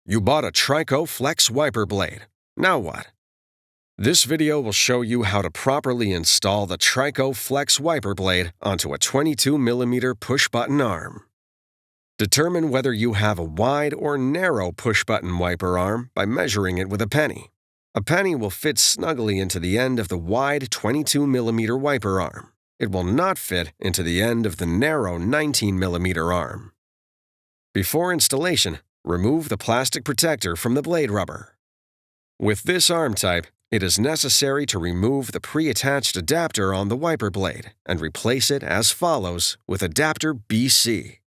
You bought a TRICO Flex wiper blade. Now what? This video will show you how to properly install the TRICO Flex wiper blade onto a 22mm push-button arm. Determine whether you have a wide or narrow push-button wiper arm by measuring it with a penny. A penny will fit snugly into the end of the wide 22mm wiper arm. It will not fit into the end of the narrow 19mm arm. Before installation, remove the plastic protector from the blade rubber. With this arm type, it is necessary to remove the pre-attached adapter on the wiper blade and replace it as follows with adapter BC.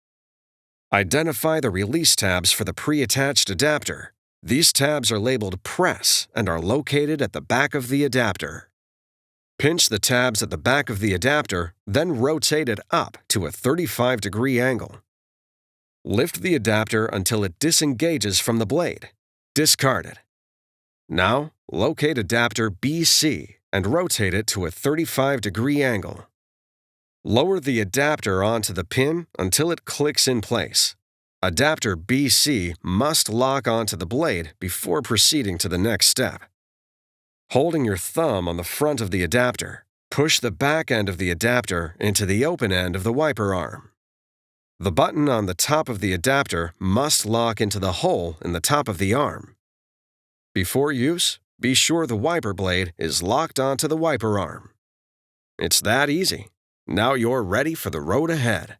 Identify the release tabs for the pre-attached adapter. These tabs are labeled Press and are located at the back of the adapter. Pinch the tabs at the back of the adapter, then rotate it up to a 35-degree angle. Lift the adapter until it disengages from the blade. Discard it. Now, locate adapter BC and rotate it to a 35-degree angle. Lower the adapter onto the pin until it clicks in place. Adapter BC must lock onto the blade before proceeding to the next step. Holding your thumb on the front of the adapter, push the back end of the adapter into the open end of the wiper arm. The button on the top of the adapter must lock into the hole in the top of the arm. Before use, be sure the wiper blade is locked onto the wiper arm. It's that easy. Now you're ready for the road ahead.